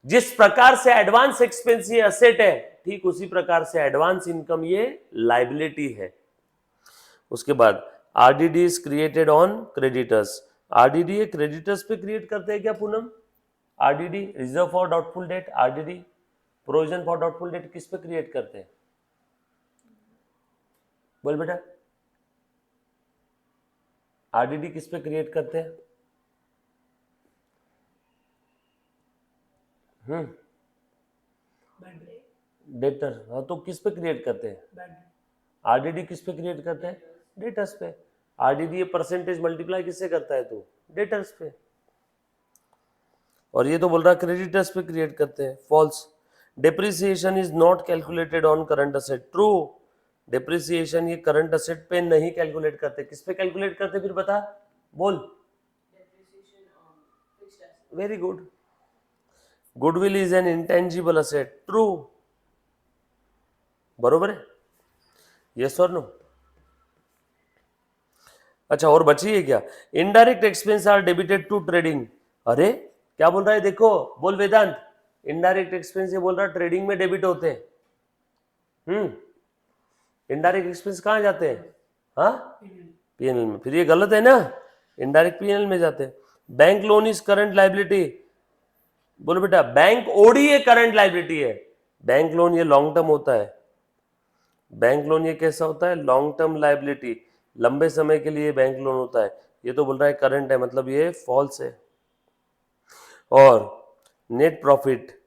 जिस प्रकार से एडवांस एक्सपेंस ये असेट है, ठीक उसी प्रकार से एडवांस इनकम ये लायबिलिटी है। उसके बाद RDD is created on creditors, RDD creditors पे क्रिएट करते हैं क्या Poonam? RDD reserve for doubtful debt, RDD provision for doubtful debt किस पे क्रिएट करते हैं, बोल बेटा, आरडीडी किस पे क्रिएट करते हैं? डेटर, हाँ, तो किस पे क्रिएट करते हैं, आरडीडी किस पे क्रिएट करते हैं, डेटर्स पे। RDD ये परसेंटेज मल्टीप्लाई किससे करता है तू? डेटर्स पे। और ये तो बोल रहा है क्रेडिटर्स पे क्रिएट करते हैं, false. Depreciation is not calculated on current asset, true. Depreciation ये करंट असेट पे नहीं कैलकुलेट करते, किस पे कैलकुलेट करते फिर बता, बोल। Very good. Goodwill is an intangible asset, true. बरोबर है, यस और नो? अच्छा और बची है क्या? Indirect expense are debited to trading. अरे क्या बोल रहा है देखो, बोल वेदांत। इनडायरेक्ट एक्सपेंस ये बोल रहा है ट्रेडिंग में डेबिट होते हैं। इनडायरेक्ट एक्सपेंस कहाँ जाते हैं? हाँ, पीएनएल में। फिर ये गलत है ना, इनडायरेक्ट पीएनएल में जाते हैं। Bank loan is current liability. बोलो बेटा, बैंक ओडी ये करंट लाइबिलिटी है। बैंक लोन ये लॉन्ग टर्म होता है। बैंक लोन ये कैसा होता है? लॉन्ग टर्म लाइबिलिटी, लंबे समय के लिए बैंक लोन होता है। ये तो बोल रहा है करंट है, मतलब ये फॉल्स है। और net profit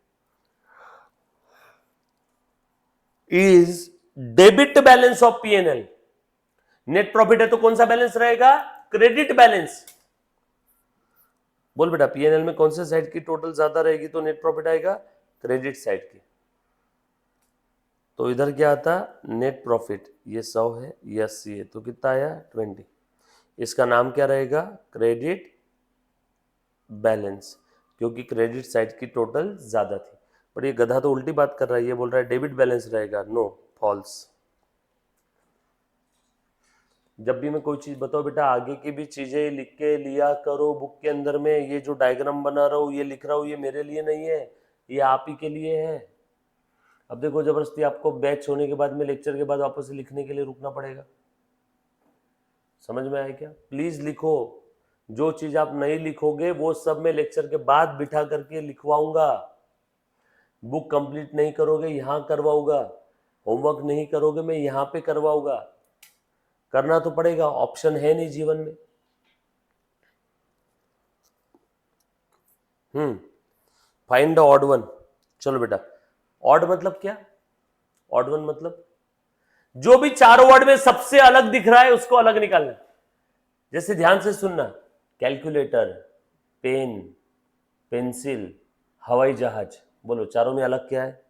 is debit balance of PNL. Net profit है तो कौन सा बैलेंस रहेगा? Credit balance. बोल बेटा, पीएनएल में कौन से साइड की टोटल ज्यादा रहेगी तो नेट प्रॉफिट आएगा? क्रेडिट साइड की। तो इधर क्या आता? Net profit. ये 100 है, ये 80 है, तो कितना आया? 20। इसका नाम क्या रहेगा? क्रेडिट बैलेंस, क्योंकि क्रेडिट साइड की टोटल ज्यादा थी। पर ये गधा तो उल्टी बात कर रहा है, ये बोल रहा है डेबिट बैलेंस रहेगा। No, false. जब भी मैं कोई चीज बताऊं बेटा, आगे की भी चीजें लिख के लिया करो बुक के अंदर में। ये जो डायग्राम बना रहा हूं, ये लिख रहा हूं, ये मेरे लिए नहीं है, ये आप ही के लिए है। अब देखो, जबरदस्ती आपको बैच होने के बाद में, लेक्चर के बाद वापस से लिखने के लिए रुकना पड़ेगा। समझ में आया क्या? प्लीज लिखो। जो चीज आप नहीं लिखोगे वो सब मैं लेक्चर के बाद बिठा करके लिखवाऊंगा। बुक कंप्लीट नहीं करोगे, यहां करवाऊंगा। होमवर्क नहीं करोगे, मैं यहां पे करवाऊंगा। करना तो पड़ेगा, ऑप्शन है नहीं जीवन में। Find the odd one. चलो बेटा, ऑड मतलब क्या? ऑड वन मतलब जो भी चारों वर्ड में सबसे अलग दिख रहा है उसको अलग निकालना। जैसे ध्यान से सुनना, कैलकुलेटर, पेन, पेंसिल, हवाई जहाज। बोलो चारों में अलग क्या है?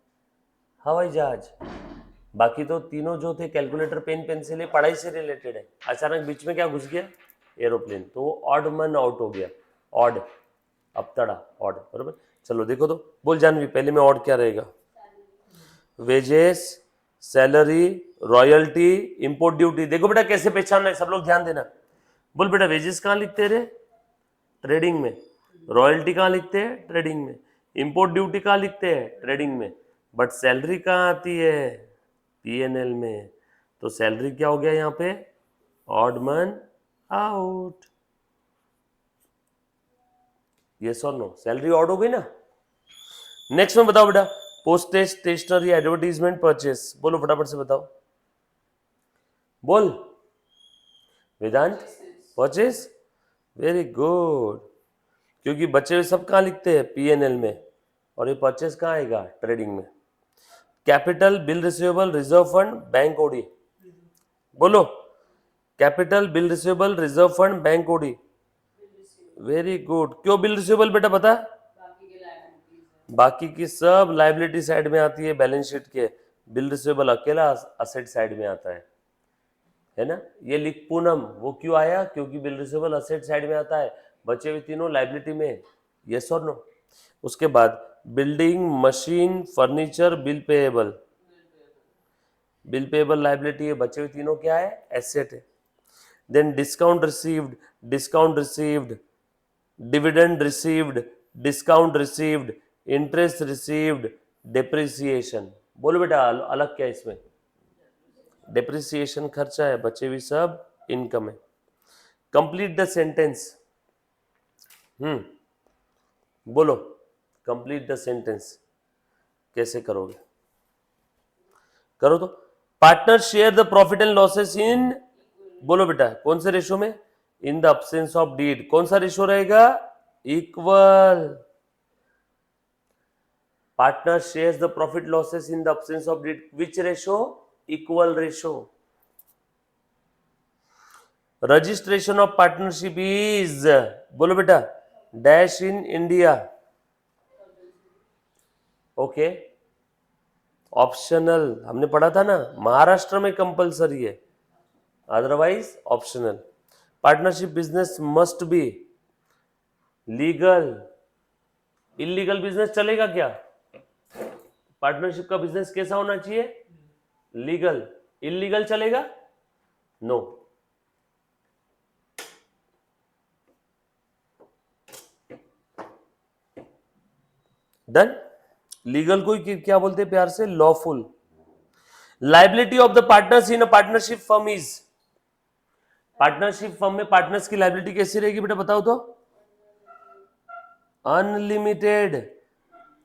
हवाई जहाज। बाकी तो तीनों जो थे, कैलकुलेटर, पेन, पेंसिल, ये पढ़ाई से रिलेटेड है। अचानक बीच में क्या घुस गया? एरोप्लेन। तो ऑड मन आउट हो गया। ऑड, अपतड़ा, ऑड। बरोबर। चलो देखो तो, बोल जानवी, पहले में ऑड क्या रहेगा? Wages, salary, royalty, import duty. देखो बेटा कैसे पहचानना है, सब लोग ध्यान देना। बोल बेटा, वेजेस कहाँ लिखते रे? ट्रेडिंग में। रॉयल्टी कहाँ लिखते हैं? ट्रेडिंग में। इंपोर्ट ड्यूटी कहाँ लिखते हैं? ट्रेडिंग में। बट सैलरी कहाँ आती है? पीएनएल में। तो सैलरी क्या हो गया यहाँ पे? ऑड मन आउट। यस और नो? सैलरी ऑड हो गई ना। नेक्स्ट में बताओ बेटा, पोस्टेज, स्टेशनरी, एडवर्टीजमेंट, परचेस। बोलो फटाफट से बताओ, बोल वेदांत। Purchase, very good. क्योंकि बचे हुए सब कहाँ लिखते हैं? पीएनएल में। और ये परचेस कहाँ आएगा? ट्रेडिंग में। Capital, bill receivable, reserve fund, bank OD. बोलो, capital, bill receivable, reserve fund, bank OD. Very good. क्यों बिल रिसीवेबल बेटा बता? बाकी की सब लाइबिलिटी साइड में आती है बैलेंस शीट के, बिल रिसीवेबल अकेला असेट साइड में आता है ना। ये लिख पूनम, वो क्यों आया? क्योंकि बिल रिसीवेबल असेट साइड में आता है, बचे हुए तीनों लाइबिलिटी में। यस और नो? उसके बाद building, machine, furniture, bill payable. Bill payable liability है, बचे हुए तीनों क्या है? एसेट है। Then discount received, discount received, dividend received, discount received, interest received, depreciation. बोलो बेटा अलग क्या है इसमें? डेप्रिसिएशन खर्चा है, बचे हुए सब इनकम है। Complete the sentence. बोलो, कंप्लीट द सेंटेंस कैसे करोगे? करो तो। Partner share the profit and losses in, बोलो बेटा कौन से रेशो में? In the absence of deed. कौन सा रेशो रहेगा? Equal. Partner shares the profit losses in the absence of deed, which ratio? Equal ratio. Registration of partnership is, बोलो बेटा, dash in India, okay, optional, हमने पढ़ा था ना, महाराष्ट्र में कंपलसरी है, otherwise optional. Partnership business must be legal, illegal business चलेगा क्या? पार्टनरशिप का बिजनेस कैसा होना चाहिए? लीगल। इलीगल चलेगा? नो। डन। लीगल को क्या बोलते हैं प्यार से? Lawful. Liability of the partners in a partnership firm is, partnership firm में पार्टनर्स की लाइबिलिटी कैसी रहेगी बेटा बताओ तो? अनलिमिटेड।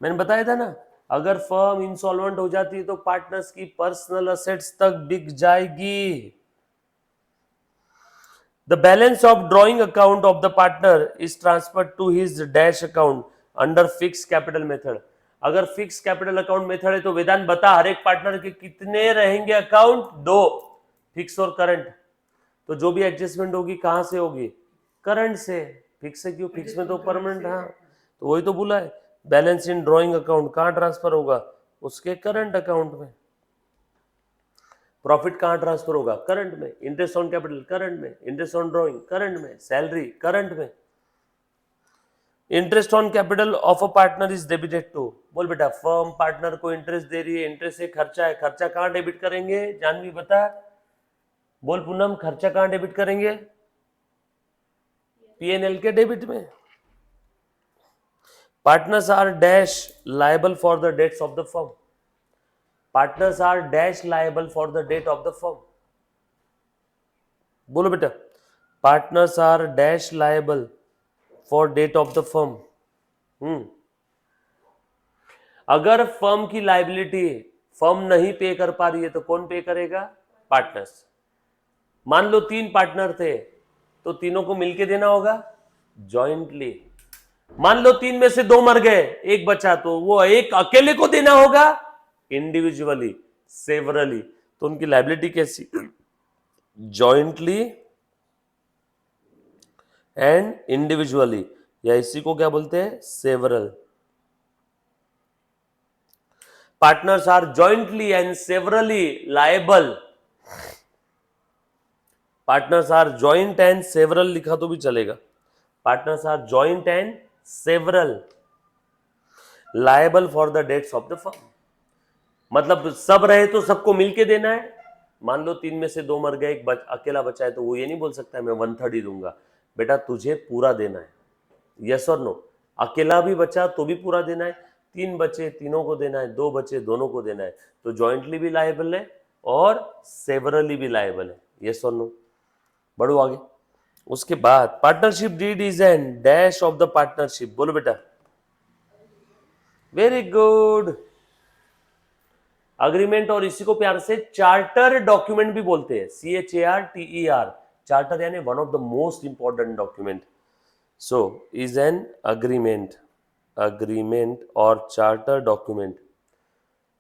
मैंने बताया था ना, अगर फर्म इंसॉल्वेंट हो जाती है तो पार्टनर्स की पर्सनल असेट्स तक बिक जाएगी। The balance of drawing account of the partner is transferred to his dash account under fix capital method. अगर फिक्स कैपिटल अकाउंट मेथड है तो वेदांत बता हर एक पार्टनर के कितने रहेंगे अकाउंट? 2, फिक्स और करंट। तो जो भी एडजस्टमेंट होगी कहां से होगी? करंट से। फिक्स से क्यों? फिक्स में तो परमानेंट, हाँ तो वही तो बोला है, बैलेंस इन ड्रॉइंग अकाउंट कहां ट्रांसफर होगा? उसके करंट अकाउंट में। प्रॉफिट कहां ट्रांसफर होगा? करंट में। इंटरेस्ट ऑन कैपिटल करंट में, इंटरेस्ट ऑन ड्रॉइंग करंट में, सैलरी करंट में। Interest on capital of a partner is debited to, बोल बेटा, फर्म पार्टनर को इंटरेस्ट दे रही है, इंटरेस्ट एक खर्चा है, खर्चा कहां डेबिट करेंगे? जानवी बता, बोल पूनम, खर्चा कहां डेबिट करेंगे? पीएनएल के डेबिट में। Partners are dash liable for the debts of the firm, partners are dash liable for the debt of the firm, बोलो बेटा, partners are dash liable for debt of the firm. अगर firm की liability firm नहीं pay कर पा रही है तो कौन पे करेगा? पार्टनर्स। मान लो 3 पार्टनर थे तो तीनों को मिलके देना होगा जॉइंटली। मान लो 3 में से 2 मर गए, एक बचा, तो वो एक अकेले को देना होगा इंडिविजुअली, सेवरली। तो उनकी लायबिलिटी कैसी? जॉइंटली एंड इंडिविजुअली, या इसी को क्या बोलते हैं? Several. Partners are jointly and severally liable, partners are joint and several लिखा तो भी चलेगा, partners are joint and several liable for the debts of the firm. मतलब सब रहे तो सबको मिलके देना है। मान लो 3 में से 2 मर गए, एक अकेला बचा है, तो वो ये नहीं बोल सकता है मैं 1/3 ही दूंगा। बेटा तुझे पूरा देना है, यस और नो। अकेला भी बचा तो भी पूरा देना है, 3 बचे तीनों को देना है, 2 बचे दोनों को देना है। तो जॉइंटली भी लायबल है और सेवरली भी लायबल है, यस और नो। बढ़ो आगे। उसके बाद partnership deed is an dash of the partnership, बोलो बेटा, वेरी गुड। अग्रीमेंट, और इसी को प्यार से चार्टर डॉक्यूमेंट भी बोलते हैं, CHARTER, चार्टर यानी one of the most important document. So is an agreement, agreement और चार्टर डॉक्यूमेंट,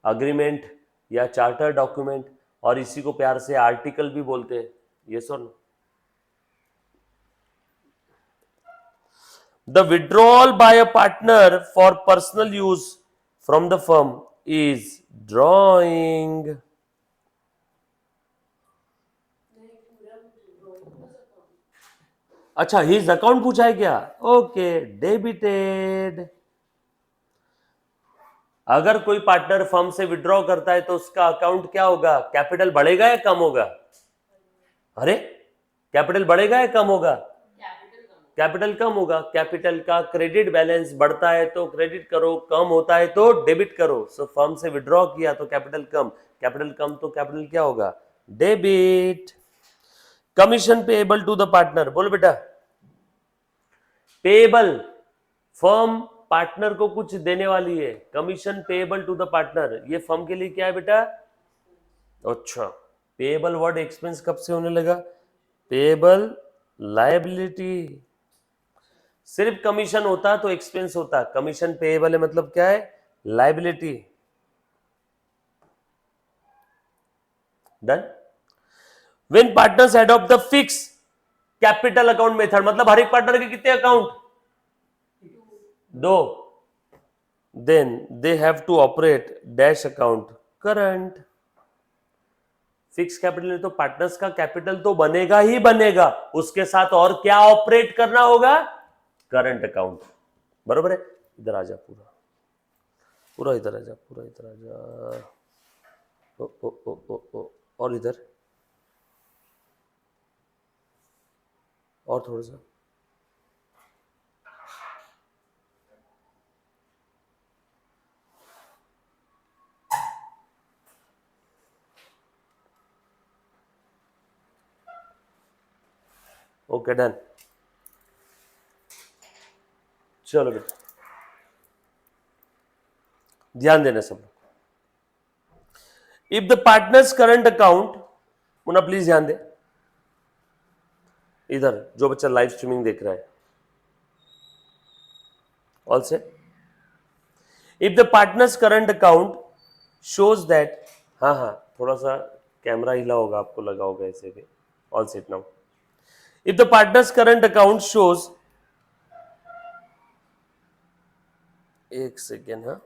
अग्रीमेंट या चार्टर डॉक्यूमेंट, और इसी को प्यार से आर्टिकल भी बोलते हैं, यस और no. The withdrawal by a partner for personal use from the firm is drawing. अच्छा, हिज अकाउंट पूछा है क्या? Okay, debited. अगर कोई पार्टनर फर्म से विड्रॉ करता है तो उसका अकाउंट क्या होगा? कैपिटल बढ़ेगा या कम होगा? अरे, कैपिटल बढ़ेगा या कम होगा? कैपिटल कम होगा। कैपिटल का क्रेडिट बैलेंस बढ़ता है तो क्रेडिट करो, कम होता है तो डेबिट करो। सो फर्म से विड्रॉ किया तो कैपिटल कम, कैपिटल कम तो कैपिटल क्या होगा? Debit. Commission payable to the partner, बोलो बेटा, पेएबल, फर्म पार्टनर को कुछ देने वाली है, commission payable to the partner, ये फर्म के लिए क्या है बेटा? अच्छा, पेएबल वर्ड एक्सपेंस कब से होने लगा? Payable liability. सिर्फ कमीशन होता तो एक्सपेंस होता, कमीशन पेएबल है मतलब क्या है? Liability. Done. When partners adopt the fix capital account method मतलब हर एक पार्टनर के कितने account? 2. Then they have to operate dash account current. Fix capital है तो पार्टनर्स का कैपिटल तो बनेगा ही बनेगा, उसके साथ और क्या ऑपरेट करना होगा? Current account. बरोबर है. इधर आ जा, पूरा पूरा इधर आ जा, पूरा इधर आ जा. ओ ओ ओ ओ ओ और इधर और थोड़ा सा. Okay done. चलो बेटा ध्यान देना सब लोग. If the partners current account, Munna please ध्यान दे, इधर जो बच्चा लाइव स्ट्रीमिंग देख रहा है, ऑल से. If the partners current account shows that, हाँ थोड़ा सा कैमरा हिला होगा, आपको लगा होगा ऐसे भी. All set now. If the partners current account shows, एक सेकेंड, हाँ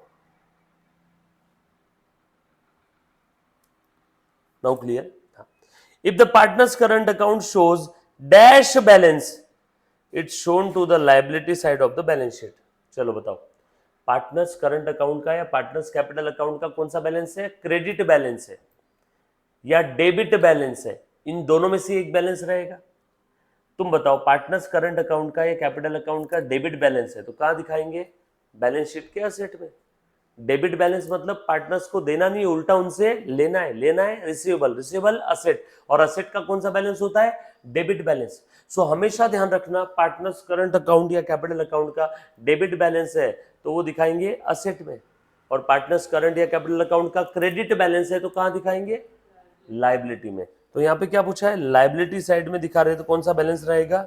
now clear. If the partner's current account shows dash balance, it's shown to the liability side of the balance sheet. चलो बताओ, पार्टनर्स करंट अकाउंट का या partners capital account का कौन सा balance है? क्रेडिट बैलेंस है या डेबिट बैलेंस है? इन दोनों में से एक बैलेंस रहेगा. तुम बताओ, पार्टनर्स करंट अकाउंट का या कैपिटल अकाउंट का डेबिट बैलेंस है तो कहां दिखाएंगे? बैलेंस शीट के असेट में. डेबिट बैलेंस मतलब पार्टनर्स को देना नहीं, उल्टा उनसे लेना है. लेना है रिसीवेबल, रिसीवेबल असेट, और असेट का कौन सा बैलेंस होता है? Debit balance. सो हमेशा ध्यान रखना, पार्टनर्स करंट अकाउंट या कैपिटल अकाउंट का डेबिट बैलेंस है तो वो दिखाएंगे असेट में, और पार्टनर्स करंट या कैपिटल अकाउंट का क्रेडिट बैलेंस है तो कहां दिखाएंगे? लाइबिलिटी में. तो यहाँ पे क्या पूछा है? लाइबिलिटी साइड में दिखा रहे तो कौन सा बैलेंस रहेगा?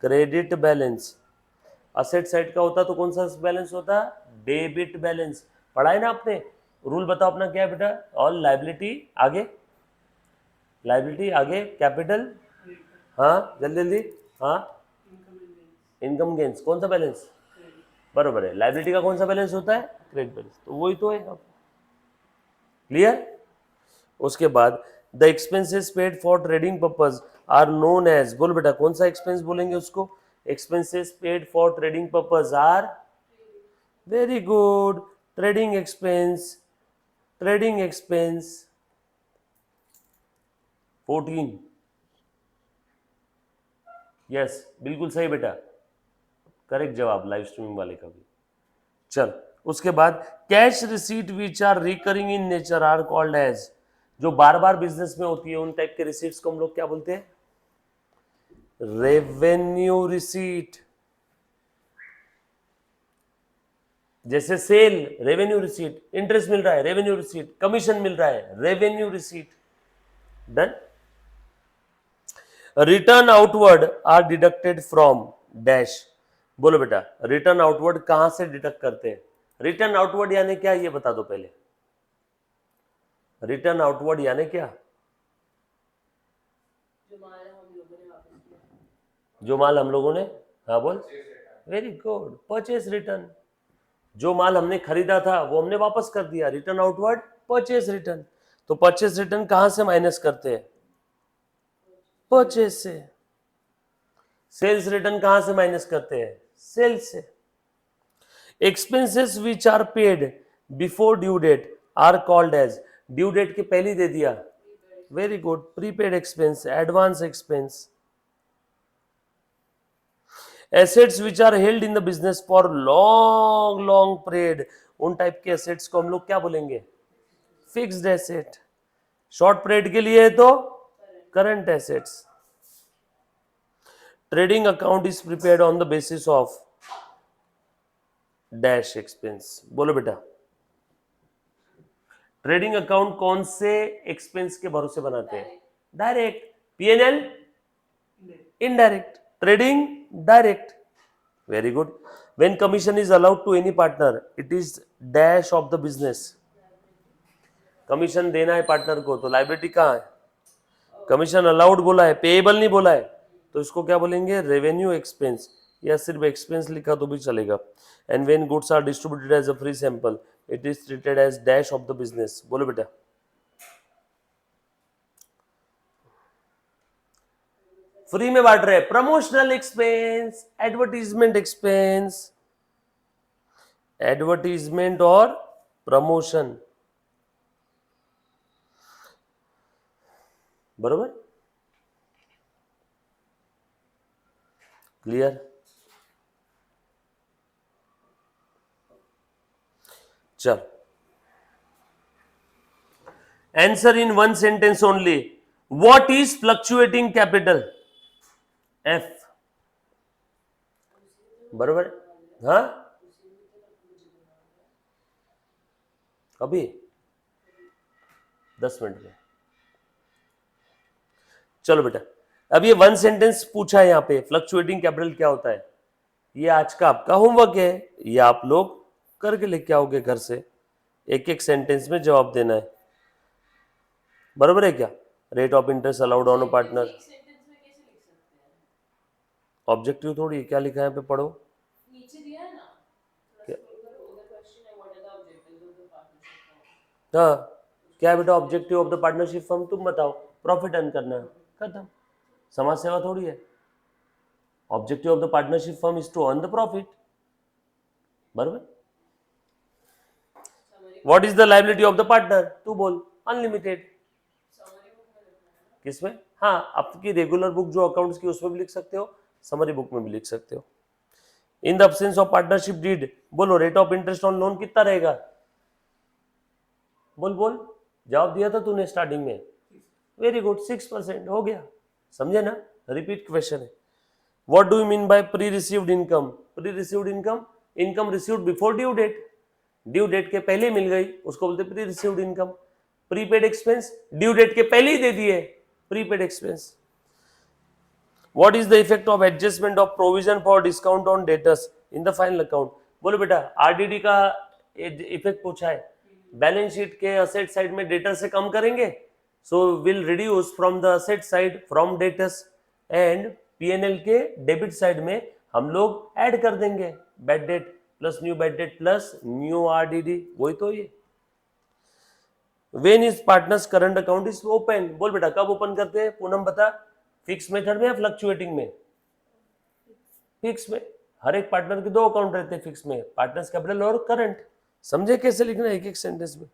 Credit balance. असेट साइड का होता तो कौन सा बैलेंस होता? Debit balance. पढ़ा है ना आपने? रूल बताओ अपना क्या है बेटा? ऑल लाइबिलिटी आगे, लाइबिलिटी आगे कैपिटल, हाँ जल्दी जल्दी, हाँ इनकम गेन्स. कौन सा बैलेंस? बरोबर है. लाइबिलिटी का कौन सा बैलेंस होता है? Credit balance. तो वही तो है. क्लियर. उसके बाद the expenses paid for trading purpose are known as, बोल बेटा कौन सा एक्सपेंस बोलेंगे उसको? Expenses paid for trading purpose are, very good, trading expense. Trading expense 14. Yes बिल्कुल सही बेटा, करेक्ट जवाब लाइव स्ट्रीमिंग वाले का भी. चल उसके बाद cash receipt which are recurring in nature are called as, जो बार बार बिजनेस में होती है उन टाइप के रिसीट्स को हम लोग क्या बोलते हैं? Revenue receipt. जैसे सेल, रेवेन्यू रिसीट. इंटरेस्ट मिल रहा है, रेवेन्यू रिसीट. कमीशन मिल रहा है, revenue receipt. Done. Return outward are deducted from dash. बोलो बेटा रिटर्न आउटवर्ड कहां से डिडक्ट करते हैं? रिटर्न आउटवर्ड यानी क्या, ये बता दो पहले. रिटर्न आउटवर्ड यानी क्या? जो माल हम लोगों ने, हाँ बोल. Very good, purchase return. जो माल हमने खरीदा था वो हमने वापस कर दिया, रिटर्न आउटवर्ड परचेस रिटर्न. तो परचेस रिटर्न कहां से माइनस करते हैं? परचेस से. सेल्स रिटर्न कहां से माइनस करते हैं? सेल्स से. Expenses which are paid before due date are called as, due date के पहले दे दिया, very good, prepaid expense, advance expense. Assets which are held in the business for long long period, उन type के assets को हम लोग क्या बोलेंगे? Fixed asset. शॉर्ट पीरियड के लिए है तो current assets. Trading account is prepared on the basis of dash expense. बोलो बेटा ट्रेडिंग अकाउंट कौन से एक्सपेंस के भरोसे बनाते हैं? Direct. PNL indirect, trading direct. Very good. When commission is allowed to any partner it is dash of the business. Commission देना है पार्टनर को तो लायबिलिटी कहां है? कमीशन अलाउड बोला है, पेएबल नहीं बोला है, तो इसको क्या बोलेंगे, रेवेन्यू एक्सपेंस, या सिर्फ एक्सपेंस लिखा तो भी चलेगा। And when goods are distributed as a free sample it is treated as dash of the business. बोलो बेटा। फ्री में बांट रहे, promotional expense, advertisement expense, advertisement और प्रमोशन, बरोबर, क्लियर। चल, answer in one sentence only, what is fluctuating capital? F, बरोबर। हाँ, अभी 10 मिनट में। चलो बेटा, अब ये वन सेंटेंस पूछा है यहाँ पे, फ्लक्चुएटिंग कैपिटल क्या होता है, ये आज का आपका होमवर्क है, ये आप लोग करके लेके आओगे घर से, एक एक सेंटेंस में जवाब देना है, बरोबर है क्या? Rate of interest allowed on partner, objective थोड़ी, क्या लिखा है यहाँ पे पढ़ो, नीचे दिया है ना, क्या? उधर क्वेश्चन है, what are the objectives of the partnership? हाँ, क्या है बेटा objective of the partnership firm, तुम बताओ, प्रॉफिट अर्न करना है, खत्म, समाज सेवा थोड़ी है। Objective of the partnership firm is to earn the profit, बरोबर। What is the liability of the partner, तू बोल, अनलिमिटेड। किसमें? हाँ, आपकी रेगुलर बुक जो अकाउंट्स की उसमें भी लिख सकते हो, समरी बुक में भी लिख सकते हो। In the absence of partnership deed, बोलो rate of interest on loan कितना रहेगा, बोल बोल, जवाब दिया था तूने स्टार्टिंग में, वेरी गुड, 6% हो गया, समझे ना, रिपीट क्वेश्चन है। What do you mean by pre received income? Pre received income, income received before due date, due date के पहले मिल गई उसको बोलते pre received income. Prepaid expense, due date के पहले ही दे दिए, prepaid expense. What is the effect of adjustment of provision for discount on debtors in the final account? बोलो बेटा, आरडीडी का इफेक्ट पूछा है, बैलेंस शीट के असेट साइड में डेटर से कम करेंगे, so will reduce from the asset side from debtors, and PNL के डेबिट साइड में हम लोग ऐड कर देंगे bad debt plus new bad debt plus new RDD, वही तो ये। When is partners current account is open, बोल बेटा कब ओपन करते हैं, पूनम बता, फिक्स मेथड में या फ्लक्चुएटिंग में? फिक्स में, हर एक पार्टनर के 2 अकाउंट रहते हैं फिक्स में, पार्टनर्स कैपिटल और करंट। समझे कैसे लिखना है एक एक सेंटेंस में?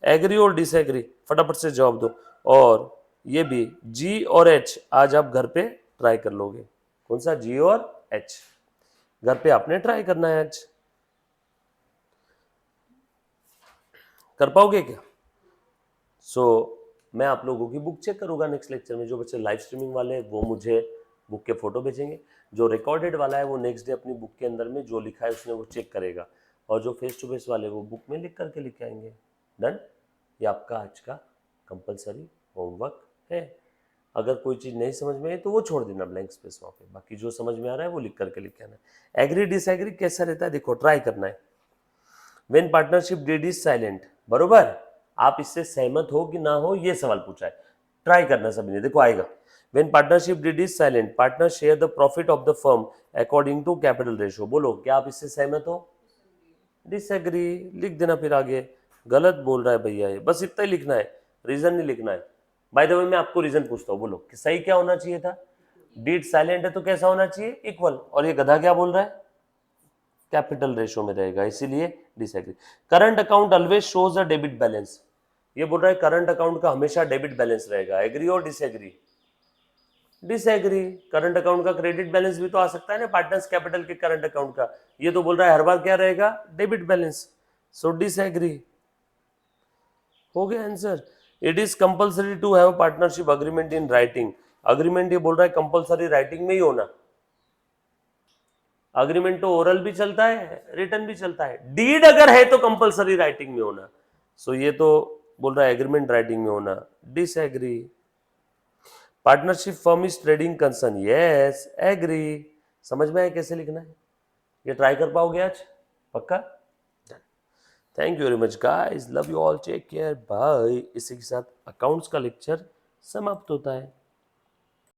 एग्री और डिसएग्री फटाफट से जवाब दो, और ये भी जी और एच आज आप घर पे ट्राई कर लोगे। कौन सा? जी और एच, घर पे आपने ट्राई करना है आज, कर पाओगे क्या? मैं आप लोगों की बुक चेक करूंगा नेक्स्ट लेक्चर में, जो बच्चे लाइव स्ट्रीमिंग वाले हैं वो मुझे बुक के फोटो भेजेंगे, जो रिकॉर्डेड वाला है वो नेक्स्ट डे अपनी बुक के अंदर में जो लिखा है उसने वो चेक करेगा, और जो फेस टू फेस वाले वो बुक में लिख करके लिख आएंगे। डन, ये आपका आज का कंपलसरी होमवर्क है। अगर कोई चीज़ नहीं समझ में आई तो वो छोड़ देना ब्लैंक स्पेस वहाँ पे, बाकी जो समझ में आ रहा है वो लिख करके लिख आना है। एग्री डिसएग्री कैसा रहता है देखो, ट्राई करना है। When partnership deed is silent, बरोबर, आप इससे सहमत हो कि ना हो ये सवाल पूछा है, ट्राई करना सभी ने, देखो आएगा। When partnership deed is silent partner share the profit of the firm according to capital ratio, बोलो क्या आप इससे सहमत हो? डिसएग्री लिख देना फिर आगे, गलत बोल रहा है भैया ये, बस इतना ही लिखना है, रीजन नहीं लिखना है। बाय द वे मैं आपको रीजन पूछता हूँ, बोलो कि सही क्या होना चाहिए था? डीड साइलेंट है तो कैसा होना चाहिए? इक्वल, और ये गधा क्या बोल रहा है? कैपिटल रेशियो में रहेगा, इसीलिए disagree. Current account always shows a debit balance, ये बोल रहा है करंट अकाउंट का हमेशा डेबिट बैलेंस रहेगा, एग्री और डिसएग्री? डिसएग्री, करंट अकाउंट का क्रेडिट बैलेंस भी तो आ सकता है ना पार्टनर्स कैपिटल के करंट अकाउंट का, ये तो बोल रहा है हर बार क्या रहेगा? Debit balance, so disagree. हो गया answer. It is compulsory to have partnership agreement in writing, agreement ये बोल रहा है कंपल्सरी राइटिंग में ही होना, अग्रीमेंट तो ओरल भी चलता है रिटर्न भी चलता है, डीड अगर है तो कंपलसरी राइटिंग में होना, सो ये तो बोल रहा है एग्रीमेंट राइटिंग में होना, disagree. Partnership firm is trading concern, yes agree. समझ में आया कैसे लिखना है? ये ट्राई कर पाओगे आज पक्का? Thank you very much guys, love you all, take care, bye. इसी के साथ अकाउंट्स का लेक्चर समाप्त होता है।